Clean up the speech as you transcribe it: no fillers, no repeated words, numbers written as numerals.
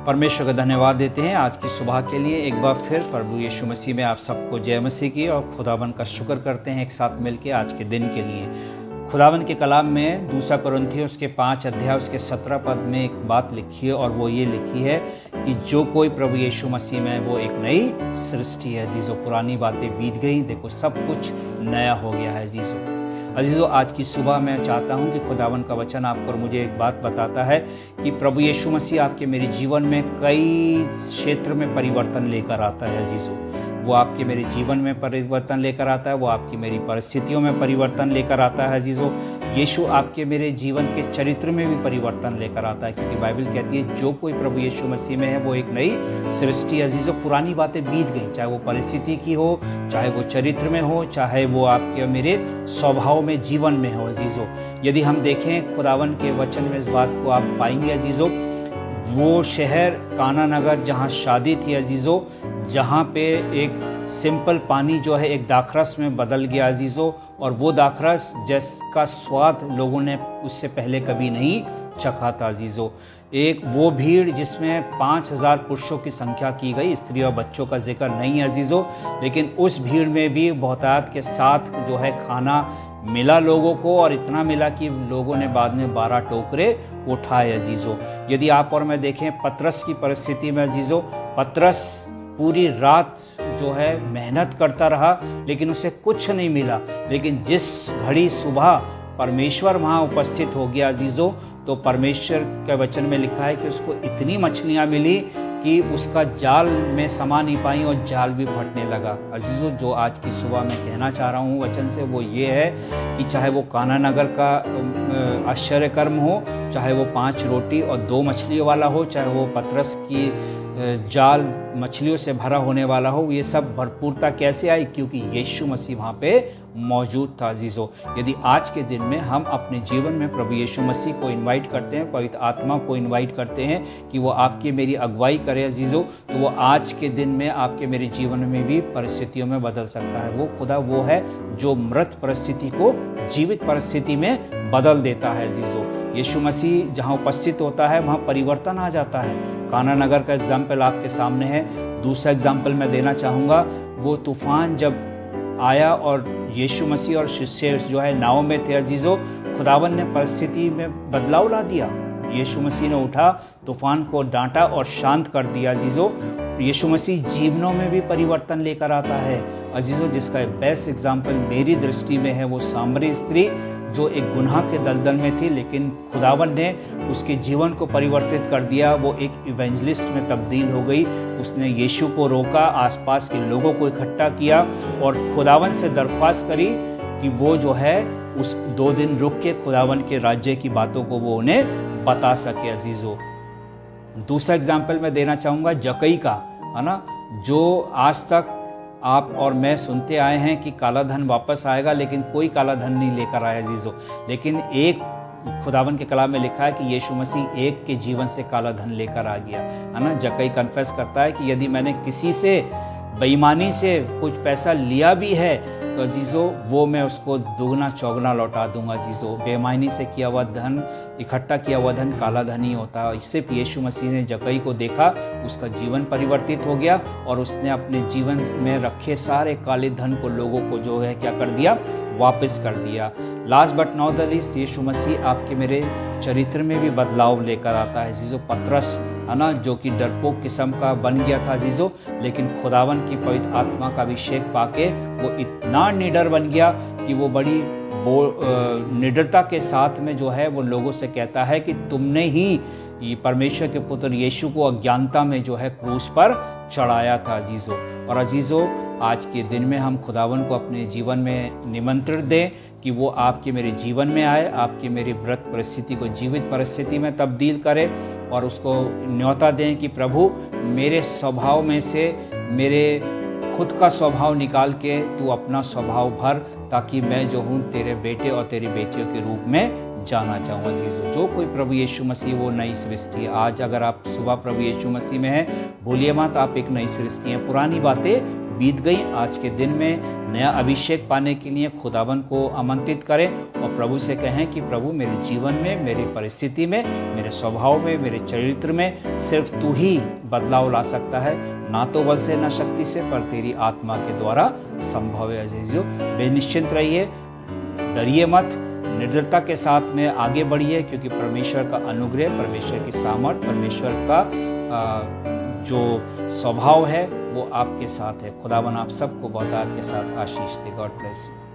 परमेश्वर का धन्यवाद देते हैं आज की सुबह के लिए। एक बार फिर प्रभु यीशु मसीह में आप सबको जय मसीह की और खुदावन का शुक्र करते हैं एक साथ मिलके आज के दिन के लिए। खुदावन के कलाम में 2 कुरिन्थियों उसके 5 अध्याय उसके 17 पद में एक बात लिखी है और वो ये लिखी है कि जो कोई प्रभु यीशु मसीह में वो एक नई सृष्टि है। अजीजों, पुरानी बातें बीत गई, देखो सब कुछ नया हो गया है। अजीजों, आज की सुबह मैं चाहता हूं कि खुदावन का वचन आपको और मुझे एक बात बताता है कि प्रभु यीशु मसीह आपके मेरे जीवन में कई क्षेत्र में परिवर्तन लेकर आता है। अजीजों, वो आपके मेरे जीवन में परिवर्तन लेकर आता है, वो आपकी मेरी परिस्थितियों में परिवर्तन लेकर आता है। अजीजों, यीशु आपके मेरे जीवन के चरित्र में भी परिवर्तन लेकर आता है, क्योंकि बाइबल कहती है जो कोई प्रभु यीशु मसीह में है वो एक नई सृष्टि। अजीजों, पुरानी बातें बीत गई, चाहे वो परिस्थिति की हो, चाहे वो चरित्र में हो, चाहे वो आपके मेरे स्वभाव में जीवन में हो। अजीजों, यदि हम देखें खुदावन के वचन में इस बात को आप पाएंगे। अजीजों, वो शहर काना नगर जहाँ शादी थी, अजीजों, जहाँ पे एक सिंपल पानी जो है एक दाखरस में बदल गया। अजीजों, और वो दाखरस जिसका स्वाद लोगों ने उससे पहले कभी नहीं चखा था। अजीजों, एक वो भीड़ जिसमें 5000 पुरुषों की संख्या की गई, स्त्री और बच्चों का जिक्र नहीं है। अजीजों, लेकिन उस भीड़ में भी बहुतायत के साथ जो है खाना मिला लोगों को, और इतना मिला कि लोगों ने बाद में 12 टोकरे उठाए। अजीजों, यदि आप और मैं देखें पतरस की परिस्थिति में, अजीजों, पतरस पूरी रात जो है मेहनत करता रहा लेकिन उसे कुछ नहीं मिला, लेकिन जिस घड़ी सुबह परमेश्वर वहाँ उपस्थित हो गया, अजीजों, तो परमेश्वर के वचन में लिखा है कि उसको इतनी मछलियाँ मिली कि उसका जाल में समा नहीं पाई और जाल भी फटने लगा। अजीजों, जो आज की सुबह मैं कहना चाह रहा हूँ वचन से वो ये है कि चाहे वो काना नगर का आश्चर्य कर्म हो, चाहे वो 5 रोटी और 2 मछलियों वाला हो, चाहे वो पतरस की जाल मछलियों से भरा होने वाला हो, ये सब भरपूरता कैसे आई? क्योंकि यीशु मसीह वहाँ पे मौजूद था। अजीजों, यदि आज के दिन में हम अपने जीवन में प्रभु यीशु मसीह को इनवाइट करते हैं, पवित्र आत्मा को इनवाइट करते हैं कि वो आपकी मेरी अगुवाई करे, अजीजों, तो वो आज के दिन में आपके मेरे जीवन में भी परिस्थितियों में बदल सकता है। वो खुदा वो है जो मृत परिस्थिति को जीवित परिस्थिति में बदल देता है। अजीजों, यीशु मसीह जहाँ उपस्थित होता है वहाँ परिवर्तन आ जाता है। काना नगर का एग्जाम्पल आपके सामने है। दूसरा एग्जाम्पल मैं देना चाहूँगा, वो तूफान जब आया और यीशु मसीह और शिष्य जो है नाव में थे। अजीजों, खुदावन ने परिस्थिति में बदलाव ला दिया। यीशु मसीह ने उठा, तूफान को डांटा और शांत कर दिया। अजीजों, यीशु मसीह जीवनों में भी परिवर्तन लेकर आता है। अजीजों, जिसका बेस्ट एग्जाम्पल मेरी दृष्टि में है वो सामरी स्त्री, जो एक गुनाह के दलदल में थी, लेकिन खुदावन ने उसके जीवन को परिवर्तित कर दिया। वो एक इवेंजलिस्ट में तब्दील हो गई। उसने यीशु को रोका, आसपास के लोगों को इकट्ठा किया और खुदावन से दरख्वास्त करी कि वो जो है उस 2 दिन रुक के खुदावन के राज्य की बातों को वो उन्हें बता सके। अजीजों, दूसरा एग्जाम्पल मैं देना चाहूँगा जक्कई का, है ना, जो आज तक आप और मैं सुनते आए हैं कि काला धन वापस आएगा, लेकिन कोई काला धन नहीं लेकर आया। अजीजों, लेकिन एक खुदावन के कलाम में लिखा है कि यीशु मसीह एक के जीवन से काला धन लेकर आ गया, है ना। जक्कई कन्फेस करता है कि यदि मैंने किसी से बेईमानी से कुछ पैसा लिया भी है तो अजीजों वो मैं उसको दुगना चौगना लौटा दूंगा। अजीजों, बेईमानी से किया हुआ धन, इकट्ठा किया हुआ धन काला धन ही होता है। सिर्फ यीशु मसीह ने जक्कई को देखा, उसका जीवन परिवर्तित हो गया और उसने अपने जीवन में रखे सारे काले धन को लोगों को जो है क्या कर दिया, वापस कर दिया। Last but not the least, यीशु मसीह आपके मेरे चरित्र में भी बदलाव लेकर आता है। अजीजों, पतरस, है ना, जो कि डरपोक किस्म का बन गया था। अजीजों, लेकिन खुदावन की पवित्र आत्मा का अभिषेक पाके वो इतना निडर बन गया कि वो बड़ी निडरता के साथ में जो है वो लोगों से कहता है कि तुमने ही ये परमेश्वर के पुत्र यीशु को अज्ञानता में जो है क्रूस पर चढ़ाया था। अजीजों, और अजीजों, आज के दिन में हम खुदावन को अपने जीवन में निमंत्रण दें कि वो आपके मेरे जीवन में आए, आपकी मेरी व्रत परिस्थिति को जीवित परिस्थिति में तब्दील करे और उसको न्योता दें कि प्रभु मेरे स्वभाव में से मेरे खुद का स्वभाव निकाल के तू अपना स्वभाव भर, ताकि मैं जो हूँ तेरे बेटे और तेरी बेटियों के रूप में जाना चाहूँ। अजीजों, जो कोई प्रभु यीशु मसीह वो नई सृष्टि है। आज अगर आप सुबह प्रभु यीशु मसीह में हैं, भूलिए मत आप एक नई सृष्टि हैं। पुरानी बातें बीत गई। आज के दिन में नया अभिषेक पाने के लिए खुदावन को आमंत्रित करें और प्रभु से कहें कि प्रभु मेरे जीवन में, मेरी परिस्थिति में, मेरे स्वभाव में, मेरे चरित्र में सिर्फ तू ही बदलाव ला सकता है, ना तो बल से ना शक्ति से, पर तेरी आत्मा के द्वारा संभव है। अजीजों, बेनिश्चिंत रहिए, डरिए मत, निर्दयता के साथ में आगे बढ़िए, क्योंकि परमेश्वर का अनुग्रह, परमेश्वर की सामर्थ, परमेश्वर का जो स्वभाव है वो आपके साथ है। खुदावन आप सबको बहुतायत के साथ आशीष दे। God bless you.